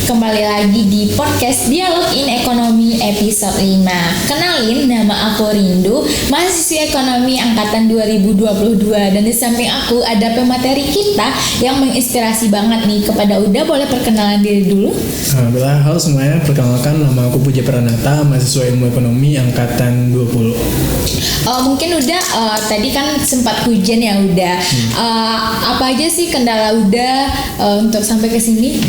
kembali lagi di podcast Dialog in Ekonomi episode 5. Kenalin, nama aku Rindu, mahasiswi ekonomi angkatan 2022. Dan di samping aku ada pemateri kita yang menginspirasi banget nih. Kepada Uda, boleh perkenalan diri dulu? Halo semuanya, perkenalkan nama aku Puja Pranata, mahasiswa ilmu ekonomi angkatan 20. Mungkin Uda, tadi kan sempat hujan ya Uda. Apa aja sih kendala Uda untuk sampai ke sini?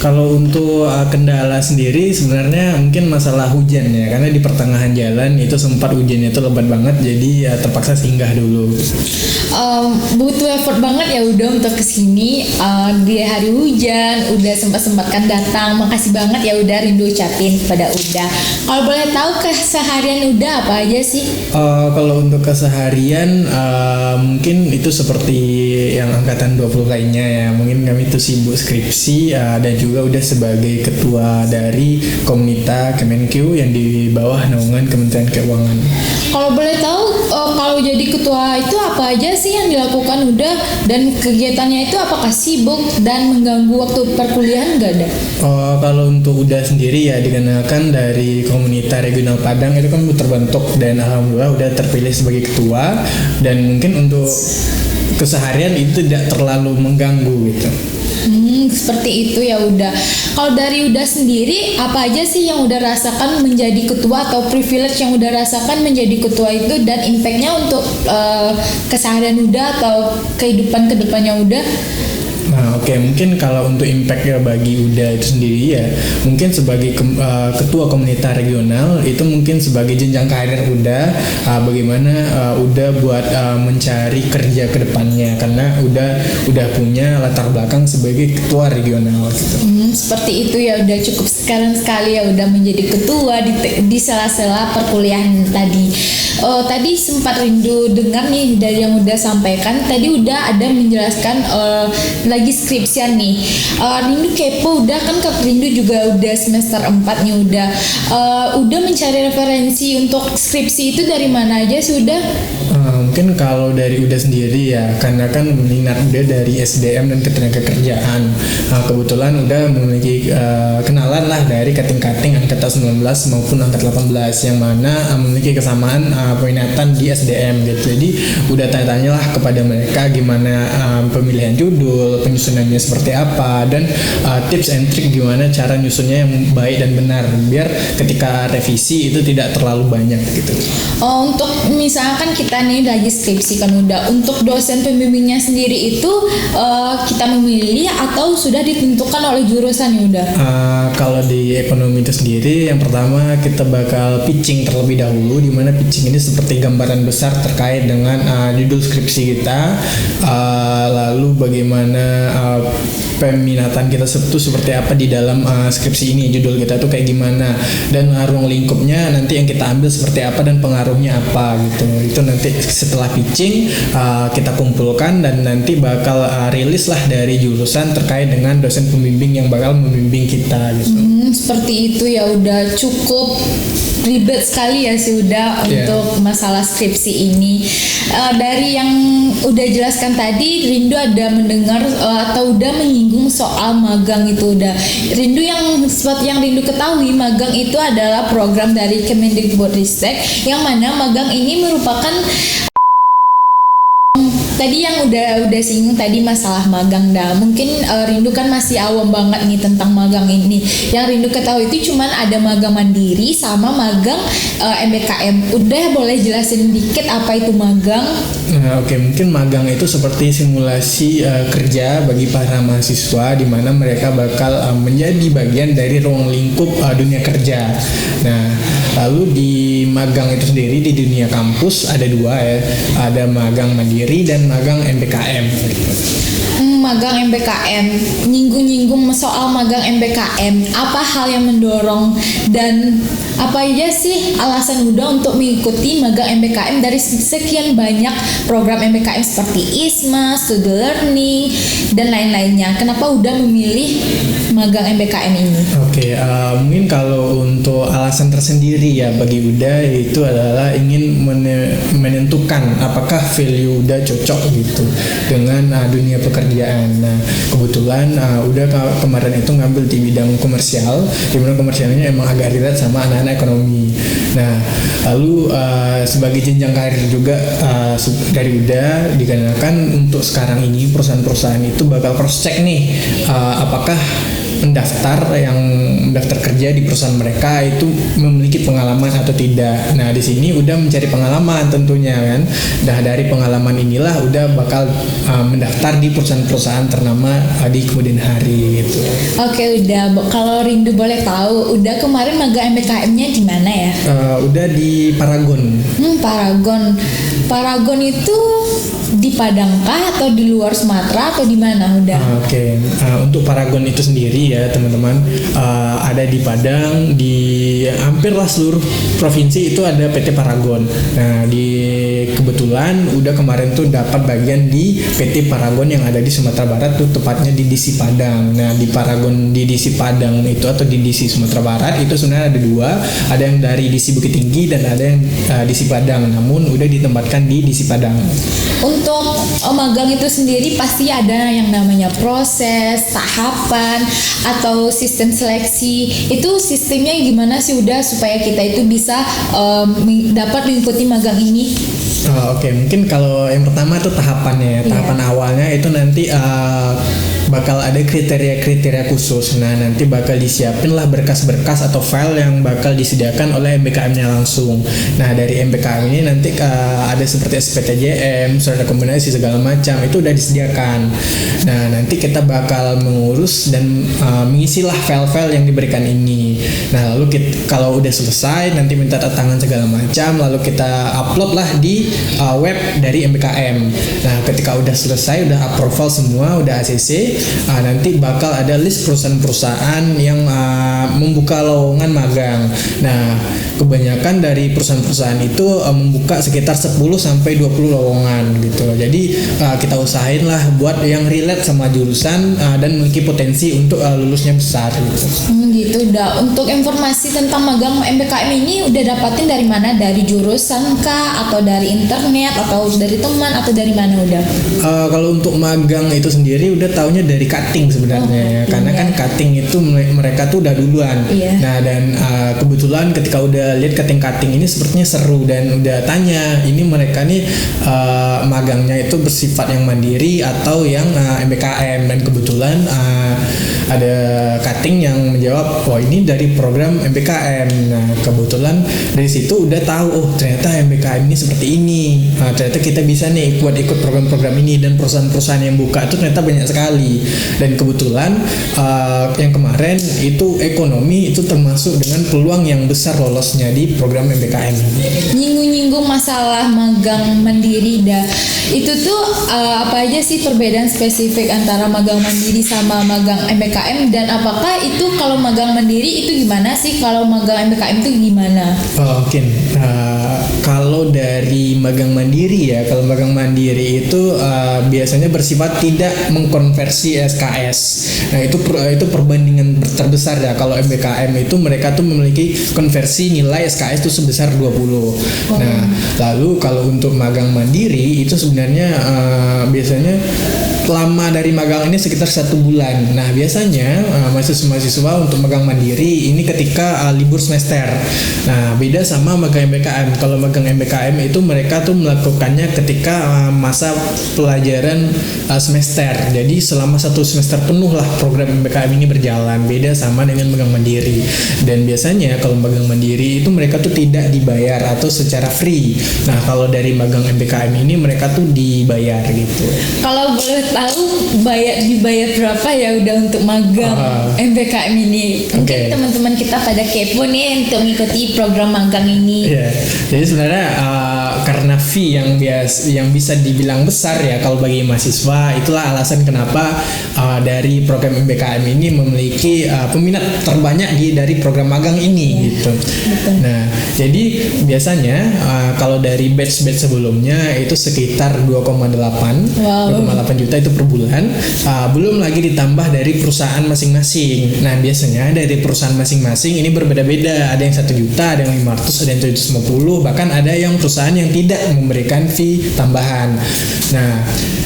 Kalau untuk kendala sendiri sebenarnya mungkin masalah hujan ya, karena di pertengahan jalan itu sempat hujannya itu lebat banget, jadi ya terpaksa singgah dulu. Butuh effort banget ya udah untuk kesini di hari hujan, udah sempat-sempatkan datang. Makasih banget ya udah, Rindu ucapin pada Uda. Kalau boleh tahu keseharian Uda apa aja sih? Kalau untuk keseharian mungkin itu seperti yang angkatan 20 lainnya ya, mungkin kami itu sibuk skripsi dan juga udah sebagai ketua dari Komunita Kemenq yang di bawah naungan Kementerian Keuangan. Kalau boleh tahu, kalau jadi ketua itu apa aja sih yang dilakukan udah, dan kegiatannya itu apakah sibuk dan mengganggu waktu perkuliahan nggak ada? Kalau untuk udah sendiri ya, dikenalkan dari Komunita Regional Padang itu kan terbentuk dan alhamdulillah udah terpilih sebagai ketua, dan mungkin untuk keseharian itu tidak terlalu mengganggu gitu. Seperti itu ya udah. Kalau dari Uda sendiri, apa aja sih yang udah rasakan menjadi ketua atau privilege yang udah rasakan menjadi ketua itu, dan impactnya untuk keseharian Uda atau kehidupan kedepannya Uda? Nah, oke, mungkin kalau untuk impact ya bagi Uda itu sendiri ya, mungkin sebagai ketua komunitas regional itu mungkin sebagai jenjang karir Uda, bagaimana Uda buat mencari kerja ke depannya, karena udah punya latar belakang sebagai ketua regional gitu. Seperti itu ya, udah cukup sekali ya udah menjadi ketua di sela-sela perkuliahan tadi. Tadi sempat Rindu dengar nih dari yang udah sampaikan, tadi udah ada menjelaskan lagi skripsian nih. Rindu kepo udah kan, Kak Rindu juga udah semester 4 nih udah mencari referensi untuk skripsi itu dari mana aja sih udah? Mungkin kalau dari Uda sendiri ya, karena kan minat Uda dari SDM dan ketenagakerjaan. Kebetulan Uda memiliki kenalan lah dari kating-kating angkatan 19 maupun angkatan 18 yang mana memiliki kesamaan peminatan di SDM gitu. Jadi udah tanya-tanya lah kepada mereka gimana pemilihan judul, penyusunannya seperti apa, dan tips and trick gimana cara nyusunnya yang baik dan benar biar ketika revisi itu tidak terlalu banyak gitu. Untuk misalkan kita nih lagi skripsi kan udah, untuk dosen pembimbingnya sendiri itu kita memilih atau sudah ditentukan oleh jurusan ya udah? Kalau di ekonomi itu sendiri, yang pertama kita bakal pitching terlebih dahulu, di mana pitching ini seperti gambaran besar terkait dengan judul skripsi kita, lalu bagaimana peminatan kita itu seperti apa di dalam skripsi ini, judul kita tuh kayak gimana, dan ruang lingkupnya nanti yang kita ambil seperti apa dan pengaruhnya apa gitu. Itu nanti setelah pitching kita kumpulkan dan nanti bakal rilis lah dari jurusan terkait dengan dosen pembimbing yang bakal membimbing kita gitu. Seperti itu ya, udah cukup ribet sekali ya sih udah untuk masalah skripsi ini. Dari yang udah jelaskan tadi, Rindu ada mendengar atau udah menyinggung soal magang itu udah. Rindu yang seperti yang Rindu ketahui, magang itu adalah program dari Kemendikbudristek, yang mana magang ini merupakan tadi yang udah singgung tadi masalah magang dah. Mungkin Rindu kan masih awam banget nih tentang magang ini. Yang Rindu ketahui itu cuman ada magang mandiri sama magang MBKM. Udah boleh jelasin dikit apa itu magang? Oke, mungkin magang itu seperti simulasi kerja bagi para mahasiswa, di mana mereka bakal menjadi bagian dari ruang lingkup dunia kerja. Nah, lalu di magang itu sendiri di dunia kampus ada dua ya, ada magang mandiri dan magang MBKM gitu. Magang MBKM, nyinggung soal magang MBKM, apa hal yang mendorong dan apa aja sih alasan Uda untuk mengikuti magang MBKM dari sekian banyak program MBKM seperti ISMA, Studi Learning, dan lain-lainnya? Kenapa Uda memilih magang MBKM ini? Oke, mungkin kalau untuk alasan tersendiri ya bagi Uda itu adalah ingin menentukan apakah value Uda cocok gitu dengan dunia pekerjaan. Nah, kebetulan udah kemarin itu ngambil di bidang komersial, di mana komersialnya emang agak relate sama anak-anak ekonomi. Nah, lalu sebagai jenjang karir juga dari UDA dikarenakan untuk sekarang ini perusahaan-perusahaan itu bakal cross check nih apakah mendaftar kerja di perusahaan mereka itu memiliki pengalaman atau tidak. Nah, di sini udah mencari pengalaman tentunya kan. Nah, dari pengalaman inilah udah bakal mendaftar di perusahaan-perusahaan ternama di kemudian hari gitu. Oke, udah. Kalau Rindu boleh tahu, udah kemarin magang MBKM-nya di mana ya? Udah di Paragon. Paragon. Paragon itu di Padang kah atau di luar Sumatera atau di mana udah? Oke. Untuk Paragon itu sendiri ya teman-teman, ada di Padang, di hampirlah seluruh provinsi itu ada PT Paragon. Nah, kebetulan udah kemarin tuh dapat bagian di PT Paragon yang ada di Sumatera Barat tuh, tepatnya di DC Padang. Nah, di Paragon di DC Padang itu atau di DC Sumatera Barat itu sebenarnya ada dua, ada yang dari DC Bukit Tinggi dan ada yang DC Padang. Namun udah ditempatkan di DC Padang. Untuk magang itu sendiri pasti ada yang namanya proses, tahapan, atau sistem seleksi. Itu sistemnya gimana sih udah supaya kita itu bisa dapat mengikuti magang ini? Oke, mungkin kalau yang pertama itu tahapannya. Tahapan awalnya itu nanti bakal ada kriteria-kriteria khusus. Nah, nanti bakal disiapin lah berkas-berkas atau file yang bakal disediakan oleh MBKM-nya langsung. Nah, dari MBKM ini nanti ada seperti SPTJM, surat rekomendasi segala macam itu udah disediakan. Nah, nanti kita bakal mengurus dan mengisilah file-file yang diberikan ini. Nah, lalu kalau udah selesai nanti minta tangan segala macam, lalu kita upload lah di web dari MBKM. Nah, ketika udah selesai, udah approval semua, udah ACC, nanti bakal ada list perusahaan-perusahaan yang membuka lowongan magang. Nah, kebanyakan dari perusahaan-perusahaan itu membuka sekitar 10 sampai 20 lowongan gitu. Jadi kita usahain lah buat yang relate sama jurusan dan memiliki potensi untuk lulusnya besar gitu. Gitu udah. Untuk informasi tentang magang MBKM ini udah dapatin dari mana? Dari jurusan kah atau dari internet atau dari teman atau dari mana udah? Kalau untuk magang itu sendiri udah taunya dari cutting sebenarnya, karena kan cutting itu mereka tuh udah duluan. Nah, dan kebetulan ketika udah lihat cutting ini sepertinya seru dan udah tanya ini mereka nih magangnya itu bersifat yang mandiri atau yang MBKM, dan kebetulan ada cutting yang menjawab, oh ini dari program MBKM. Nah, kebetulan dari situ udah tahu, oh ternyata MBKM ini seperti ini. Ternyata kita bisa nih ikut program-program ini, dan perusahaan-perusahaan yang buka itu ternyata banyak sekali. Dan kebetulan yang kemarin itu ekonomi itu termasuk dengan peluang yang besar lolosnya di program MBKM. Nyinggung-nyinggung masalah magang mandiri dah. Itu tuh apa aja sih perbedaan spesifik antara magang mandiri sama magang MBKM, dan apakah itu kalau magang mandiri itu gimana sih, kalau magang MBKM itu gimana? Oke. Kalau dari magang mandiri ya, kalau magang mandiri itu biasanya bersifat tidak mengkonversi SKS. Nah, itu perbandingan terbesar ya. Kalau MBKM itu mereka tuh memiliki konversi nilai SKS itu sebesar 20. Nah, lalu kalau untuk magang mandiri itu sebenarnya biasanya lama dari magang ini sekitar 1 bulan. Nah, biasanya mahasiswa untuk magang mandiri ini ketika libur semester. Nah, beda sama magang MBKM. Kalau magang MBKM itu mereka tuh melakukannya ketika masa pelajaran semester. Jadi selama 1 semester penuh lah program MBKM ini berjalan. Beda sama dengan magang mandiri. Dan biasanya kalau magang mandiri itu mereka tuh tidak dibayar atau secara free. Nah, kalau dari magang MBKM ini mereka tuh dibayar gitu. Kalau boleh tahu dibayar berapa ya udah untuk magang MBKM ini? Mungkin teman-teman kita pada kepo nih untuk mengikuti program magang ini. Jadi sebenarnya karena fee yang bisa dibilang besar ya kalau bagi mahasiswa, itulah alasan kenapa dari program MBKM ini memiliki peminat terbanyak dari program magang ini gitu. Betul. Nah, jadi biasanya kalau dari batch sebelumnya itu sekitar 2,8 juta itu per bulan, belum lagi ditambah dari perusahaan masing-masing. Nah biasanya dari perusahaan masing-masing ini berbeda-beda, ada yang 1 juta, ada yang 500, ada yang 750, bahkan ada yang perusahaan yang tidak memberikan fee tambahan. Nah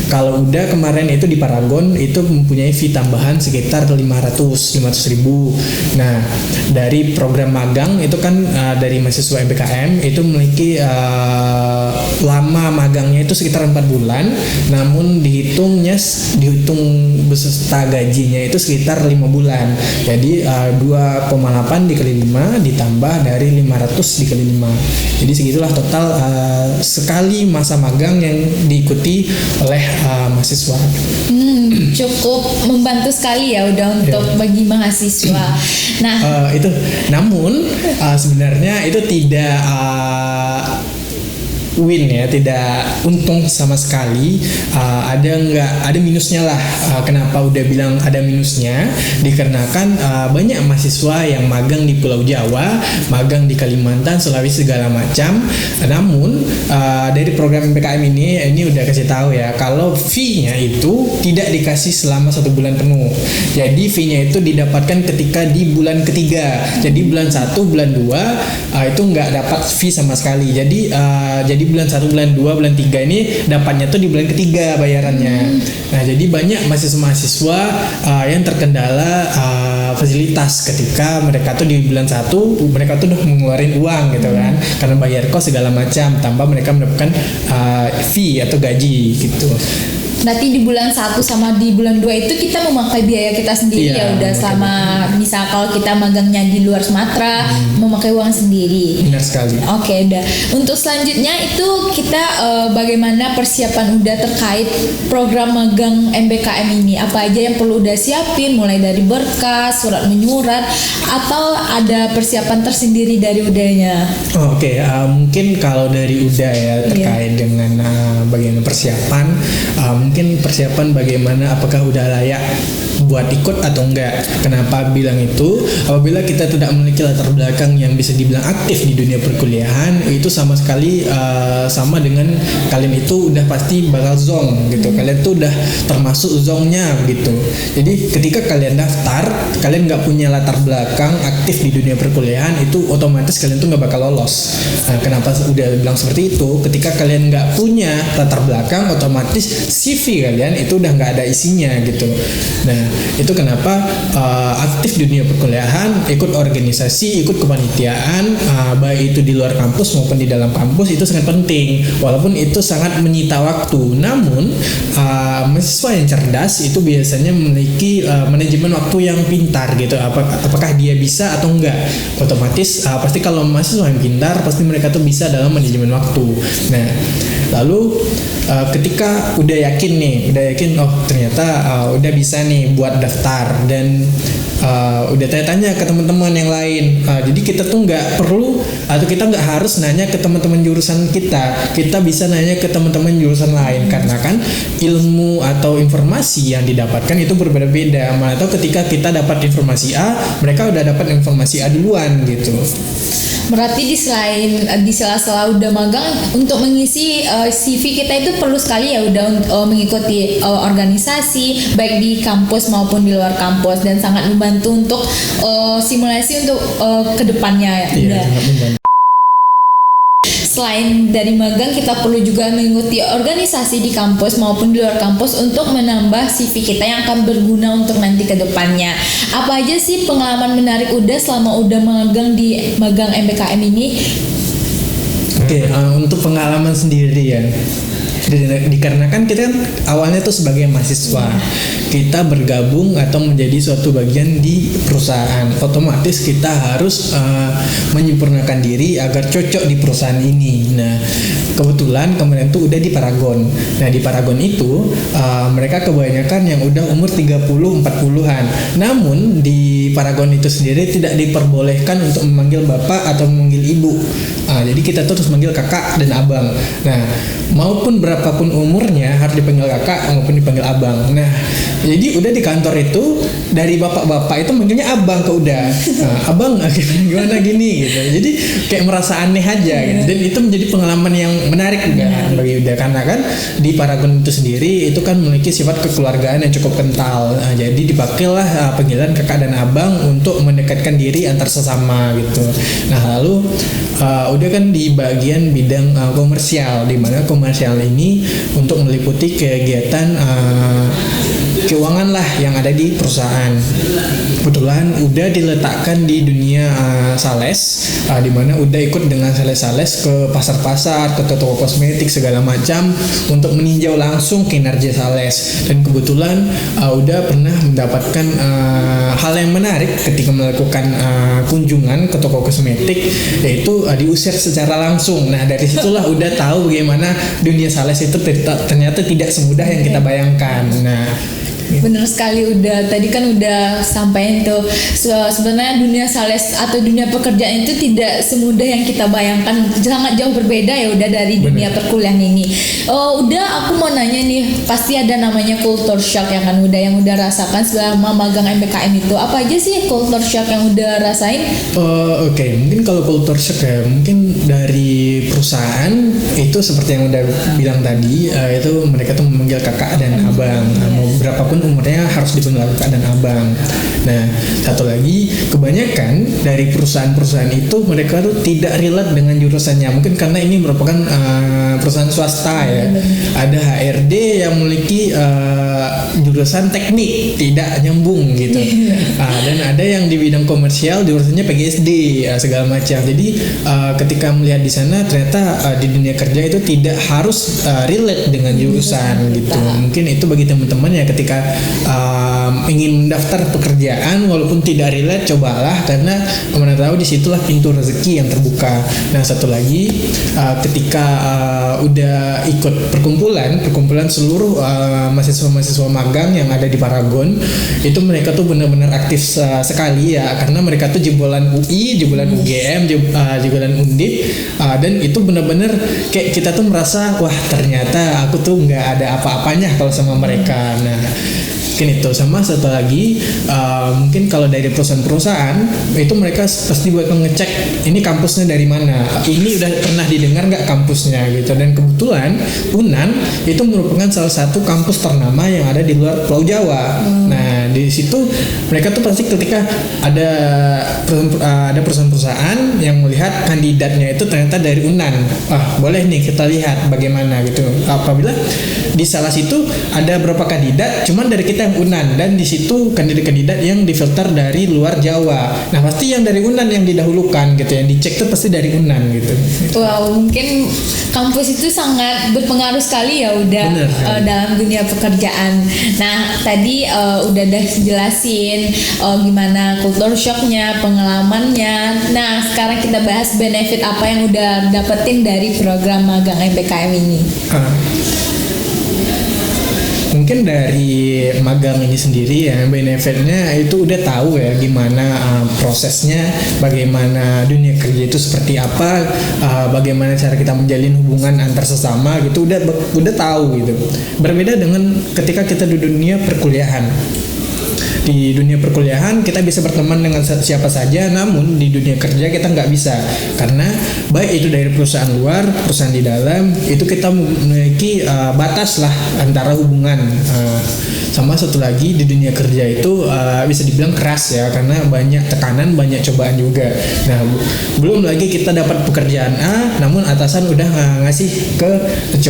kalau udah kemarin itu di Paragon itu mempunyai fee tambahan sekitar 500 ribu. Nah dari program magang itu kan dari mahasiswa MBKM itu memiliki lama magangnya itu sekitar 4 bulan, namun dihitung beserta gajinya itu sekitar 5 bulan. Jadi 2,8 dikali 5 ditambah dari 500 dikali 5. Jadi segitulah total sekali masa magang yang diikuti oleh mahasiswa. Cukup membantu sekali ya udah untuk bagi mahasiswa. Nah, itu namun sebenarnya itu tidak win ya, tidak untung sama sekali. Ada minusnya lah. Kenapa udah bilang ada minusnya? Dikarenakan banyak mahasiswa yang magang di Pulau Jawa, magang di Kalimantan, Sulawesi segala macam. Namun dari program MPKM ini udah kasih tahu ya, kalau fee-nya itu tidak dikasih selama 1 bulan penuh. Jadi fee-nya itu didapatkan ketika di bulan ketiga. Jadi bulan 1, bulan 2 itu nggak dapat fee sama sekali. Jadi bulan 1, bulan 2, bulan 3 ini dapatnya tuh di bulan ketiga bayarannya. Nah jadi banyak mahasiswa yang terkendala fasilitas ketika mereka tuh di bulan 1 mereka tuh udah mengeluarin uang gitu kan, karena bayar kos segala macam, tambah mereka mendapatkan fee atau gaji gitu. Berarti di bulan 1 sama di bulan 2 itu kita memakai biaya kita sendiri ya udah, selama misal kalau kita magangnya di luar Sumatera memakai uang sendiri. Benar sekali. Oke, udah. Untuk selanjutnya itu kita bagaimana persiapan udah terkait program magang MBKM ini? Apa aja yang perlu udah siapin, mulai dari berkas, surat menyurat, atau ada persiapan tersendiri dari udahnya? Oke, mungkin kalau dari UDA ya terkait dengan bagian persiapan, mungkin persiapan bagaimana, apakah udah layak buat ikut atau enggak. Kenapa bilang itu? Apabila kita tidak memiliki latar belakang yang bisa dibilang aktif di dunia perkuliahan, itu sama sekali sama dengan kalian itu udah pasti bakal zonk gitu. Kalian tuh udah termasuk zonknya gitu. Jadi ketika kalian daftar, kalian nggak punya latar belakang aktif di dunia perkuliahan, itu otomatis kalian tuh nggak bakal lolos. Nah, kenapa udah bilang seperti itu? Ketika kalian nggak punya latar belakang, otomatis CV kalian itu udah nggak ada isinya gitu. Nah itu kenapa aktif di dunia perkuliahan, ikut organisasi, ikut kepanitiaan, baik itu di luar kampus maupun di dalam kampus, itu sangat penting. Walaupun itu sangat menyita waktu, namun mahasiswa yang cerdas itu biasanya memiliki manajemen waktu yang pintar gitu. Apakah dia bisa atau enggak? Otomatis pasti kalau mahasiswa yang pintar, pasti mereka tuh bisa dalam manajemen waktu. Nah lalu ketika udah yakin oh ternyata udah bisa nih buat daftar, dan udah tanya-tanya ke teman-teman yang lain. Jadi kita tuh nggak perlu atau kita nggak harus nanya ke teman-teman jurusan kita bisa nanya ke teman-teman jurusan lain, karena kan ilmu atau informasi yang didapatkan itu berbeda-beda. Atau ketika kita dapat informasi A, mereka udah dapat informasi A duluan gitu. Berarti di sela-sela udah magang, untuk mengisi CV kita itu perlu sekali ya udah mengikuti organisasi baik di kampus maupun di luar kampus, dan sangat membantu untuk simulasi untuk kedepannya ya. Iya, sangat membantu. Selain dari magang, kita perlu juga mengikuti organisasi di kampus maupun di luar kampus untuk menambah CV kita yang akan berguna untuk nanti ke depannya. Apa aja sih pengalaman menarik udah selama udah magang di magang MBKM ini? Oke, untuk pengalaman sendiri ya. Dikarenakan kita kan awalnya tuh sebagai mahasiswa, kita bergabung atau menjadi suatu bagian di perusahaan, otomatis kita harus menyempurnakan diri agar cocok di perusahaan ini. Nah kebetulan kemarin tuh udah di Paragon. Nah di Paragon itu mereka kebanyakan yang udah umur 30-40an, namun di Paragon itu sendiri tidak diperbolehkan untuk memanggil bapak atau memanggil ibu. Jadi kita terus manggil kakak dan abang. Nah maupun berapapun umurnya harus dipanggil kakak maupun dipanggil abang. Nah Jadi udah di kantor itu dari bapak-bapak itu manggilnya abang ke udah. Nah, abang gimana gini gitu. Jadi kayak merasa aneh aja gitu. Dan itu menjadi pengalaman yang menarik juga bagi Uda, karena kan di Paragon itu sendiri itu kan memiliki sifat kekeluargaan yang cukup kental. Nah, jadi dipakailah panggilan kakak dan abang untuk mendekatkan diri antar sesama gitu. Nah, lalu udah kan di bagian bidang komersial, di mana komersial ini untuk meliputi kegiatan keuangan lah yang ada di perusahaan. Kebetulan udah diletakkan di dunia sales, di mana udah ikut dengan sales-sales ke pasar-pasar, ke toko kosmetik segala macam untuk meninjau langsung kinerja sales. Dan kebetulan udah pernah mendapatkan hal yang menarik ketika melakukan kunjungan ke toko kosmetik, yaitu diusir secara langsung. Nah, dari situlah udah tahu bagaimana dunia sales itu ternyata tidak semudah yang kita bayangkan. Nah, bener sekali, udah tadi kan udah sampaikan tuh sebenarnya dunia sales atau dunia pekerjaan itu tidak semudah yang kita bayangkan, sangat jauh berbeda ya udah dari dunia perkuliahan ini. Udah aku mau nanya nih, pasti ada namanya culture shock ya kan udah, yang udah rasakan selama magang MBKM itu. Apa aja sih culture shock yang udah rasain? Oke, mungkin kalau culture shock ya mungkin dari perusahaan itu seperti yang udah bilang tadi, itu mereka tuh memanggil kakak dan abang. Mau berapapun umurnya harus dipanggil kakak dan abang. Nah, satu lagi, kebanyakan dari perusahaan-perusahaan itu mereka tuh tidak relate dengan jurusannya. Mungkin karena ini merupakan perusahaan swasta ya. Ada HRD yang memiliki jurusan teknik, tidak nyambung gitu. Dan ada yang di bidang komersial jurusannya PGSD segala macam. Jadi ketika melihat di sana ternyata di dunia kerja itu tidak harus relate dengan jurusan gitu. Mungkin itu bagi teman-teman ya ketika ingin mendaftar pekerjaan walaupun tidak relate, cobalah, karena mana tahu disitulah pintu rezeki yang terbuka. Nah, satu lagi, ketika udah ikut perkumpulan seluruh mahasiswa magang yang ada di Paragon, itu mereka tuh benar-benar aktif sekali ya, karena mereka tuh jebolan UI, jebolan UGM, jebolan Undip, dan itu benar-benar kayak kita tuh merasa wah ternyata aku tuh nggak ada apa-apanya kalau sama mereka. Nah, mungkin itu. Sama satu lagi, mungkin kalau dari perusahaan-perusahaan itu mereka pasti buat ngecek ini kampusnya dari mana, ini udah pernah didengar nggak kampusnya gitu. Dan kebetulan UNAN itu merupakan salah satu kampus ternama yang ada di luar Pulau Jawa. Nah, di situ mereka tuh pasti ketika ada perusahaan-perusahaan yang melihat kandidatnya itu ternyata dari UNAN, boleh nih kita lihat bagaimana gitu. Apabila di salah situ ada berapa kandidat, cuman dari kita yang UNAN, dan di situ kandidat-kandidat yang difilter dari luar Jawa. Nah, pasti yang dari UNAN yang didahulukan gitu, yang dicek tuh pasti dari UNAN gitu. Wow, mungkin kampus itu sangat berpengaruh sekali ya udah dalam dunia pekerjaan. Nah, tadi udah jelasin gimana culture shocknya, pengalamannya. Nah, sekarang kita bahas benefit apa yang udah dapetin dari program magang MBKM ini. Mungkin dari magang ini sendiri ya, benefitnya itu udah tahu ya gimana prosesnya, bagaimana dunia kerja itu seperti apa, bagaimana cara kita menjalin hubungan antar sesama gitu, udah tahu gitu. Berbeda dengan ketika kita di dunia perkuliahan. Di dunia perkuliahan kita bisa berteman dengan siapa saja, namun di dunia kerja kita nggak bisa, karena baik itu dari perusahaan luar, perusahaan di dalam, itu kita memiliki batas lah antara hubungan. Sama satu lagi, di dunia kerja itu bisa dibilang keras ya, karena banyak tekanan, banyak cobaan juga. Nah, belum lagi kita dapat pekerjaan A, namun atasan udah ngasih ke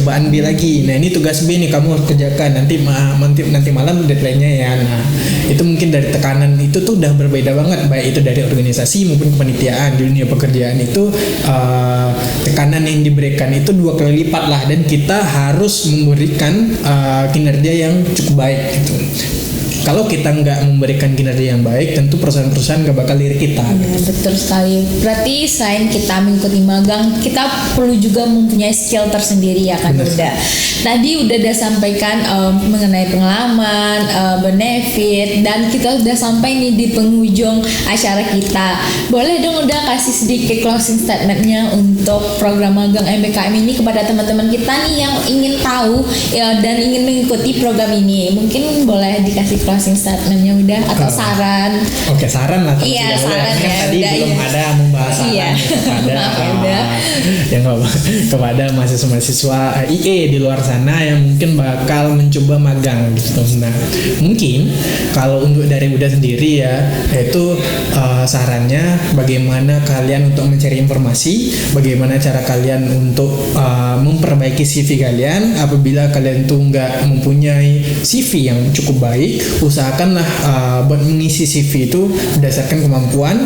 cobaan B lagi. Nah, ini tugas B nih, kamu harus kerjakan nanti malam deadline-nya ya. Nah, itu mungkin dari tekanan itu tuh udah berbeda banget, baik itu dari organisasi maupun kepanitiaan. Di dunia pekerjaan itu tekanan yang diberikan itu 2 kali lipat lah, dan kita harus memberikan kinerja yang cukup baik gitu. kalau kita nggak memberikan kinerja yang baik, tentu perusahaan-perusahaan nggak bakal lirik kita. Ya, betul sekali. Berarti selain kita mengikuti magang, kita perlu juga mempunyai skill tersendiri ya kan. Bener. Udah. Tadi udah sampaikan mengenai pengalaman, benefit, dan kita udah sampai nih di penghujung acara kita. Boleh dong udah kasih sedikit closing statementnya untuk program magang MBKM ini kepada teman-teman kita nih yang ingin tahu ya, dan ingin mengikuti program ini. Mungkin boleh dikasih closing statementnya udah atau saran. Oke, saran lah. Iya, saran kan ya. tadi Udah, belum iya. ada membahas saran Iya. kepada Maaf ya, udah. yang kepada mahasiswa-mahasiswa IE di luar sana yang mungkin bakal mencoba magang gitu. Nah, mungkin kalau untuk dari Uda sendiri ya, yaitu sarannya bagaimana kalian untuk mencari informasi, bagaimana cara kalian untuk memperbaiki CV kalian. Apabila kalian tuh nggak mempunyai CV yang cukup baik, usahakanlah buat mengisi CV itu berdasarkan kemampuan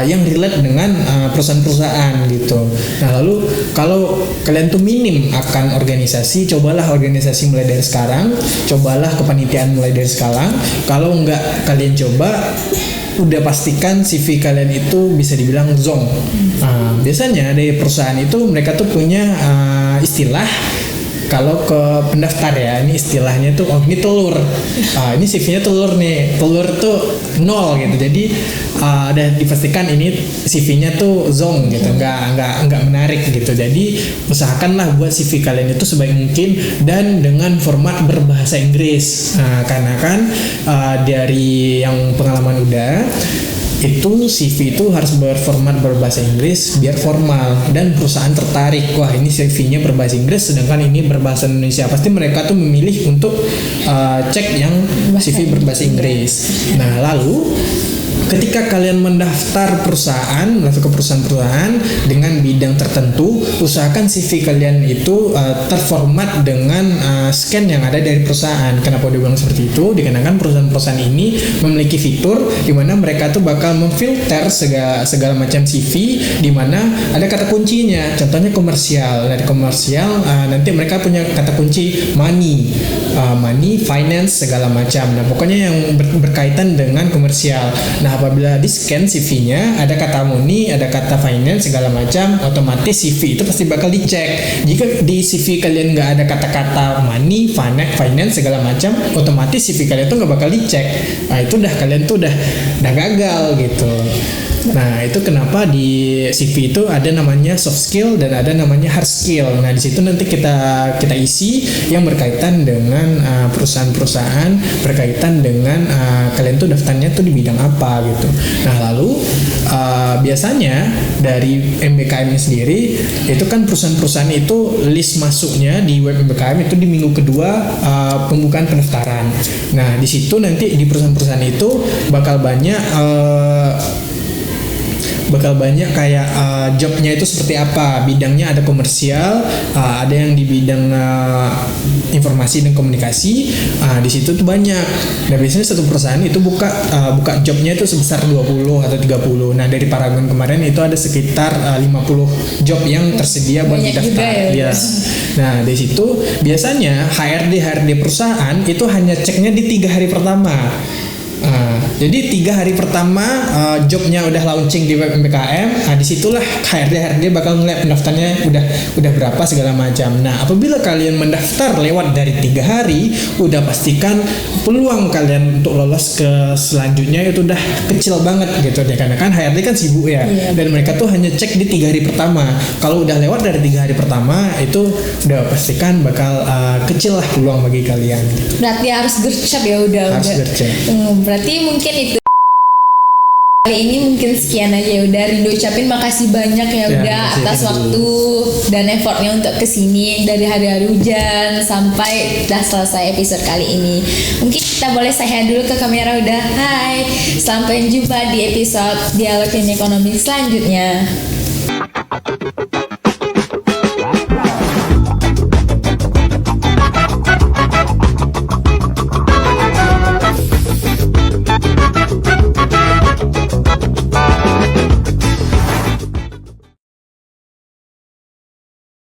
yang relate dengan perusahaan-perusahaan gitu. Nah, lalu kalau kalian tuh minim akan organisasi, cobalah organisasi mulai dari sekarang, cobalah kepanitiaan mulai dari sekarang. Kalau nggak kalian coba, udah pastikan CV kalian itu bisa dibilang zonk. Biasanya dari perusahaan itu mereka tuh punya istilah, kalau ke pendaftar ya, ini istilahnya tuh, oh ini telur, ini CV-nya telur nih, telur tuh 0 gitu. Jadi udah dipastikan ini CV-nya tuh zonk gitu, nggak menarik gitu. Jadi usahakanlah buat CV kalian itu sebaik mungkin dan dengan format berbahasa Inggris. Karena kan dari yang pengalaman udah itu CV itu harus berformat berbahasa Inggris biar formal dan perusahaan tertarik, wah ini CV-nya berbahasa Inggris sedangkan ini berbahasa Indonesia, pasti mereka tuh memilih untuk cek yang CV berbahasa Inggris. Nah, lalu ketika kalian mendaftar perusahaan, masuk ke perusahaan-perusahaan dengan bidang tertentu, usahakan CV kalian itu terformat dengan scan yang ada dari perusahaan. Kenapa dia bilang seperti itu? Dikarenakan perusahaan-perusahaan ini memiliki fitur di mana mereka tuh bakal memfilter segala macam CV di mana ada kata kuncinya. Contohnya komersial. Dari komersial nanti mereka punya kata kunci money, finance segala macam. Nah, pokoknya yang berkaitan dengan komersial. Nah, apabila di scan CV-nya ada kata money, ada kata finance segala macam, otomatis CV itu pasti bakal dicek. Jika di CV kalian nggak ada kata-kata money, finance segala macam, otomatis CV kalian tuh nggak bakal dicek. Nah, itu kalian tuh udah gagal gitu. Nah, itu kenapa di CV itu ada namanya soft skill dan ada namanya hard skill. Nah, di situ nanti kita isi yang berkaitan dengan perusahaan-perusahaan, berkaitan dengan kalian tuh daftarnya tuh di bidang apa gitu. Nah, lalu biasanya dari MBKM ini sendiri itu kan perusahaan-perusahaan itu list masuknya di web MBKM itu di minggu kedua pembukaan pendaftaran. Nah, di situ nanti di perusahaan-perusahaan itu bakal banyak kayak jobnya itu seperti apa, bidangnya ada komersial, ada yang di bidang informasi dan komunikasi, di situ tuh banyak. Nah, biasanya satu perusahaan itu buka jobnya itu sebesar 20 atau 30. Nah, dari Paragon kemarin itu ada sekitar 50 job yang tersedia buat didaftar. Ya. Nah, di situ biasanya HRD perusahaan itu hanya ceknya di 3 hari pertama. Jadi 3 hari pertama jobnya udah launching di web MBKM, disitulah HRD bakal ngeliat pendaftarnya udah berapa segala macam. Nah, apabila kalian mendaftar lewat dari 3 hari, udah pastikan peluang kalian untuk lolos ke selanjutnya itu udah kecil banget gitu deh, karena kan HRD kan sibuk ya, dan mereka tuh hanya cek di 3 hari pertama. Kalau udah lewat dari 3 hari pertama itu udah pastikan bakal kecil lah peluang bagi kalian. Berarti harus gercep ya udah. Gercep. Berarti mungkin itu kali ini mungkin sekian aja ya udah. Rindu ucapin makasih banyak ya udah atas waktu dan effortnya untuk kesini dari hari-hari hujan sampai udah selesai episode kali ini. Mungkin kita boleh saya dulu ke kamera udah. Hai, sampai jumpa di episode Dialog Ekonomi selanjutnya.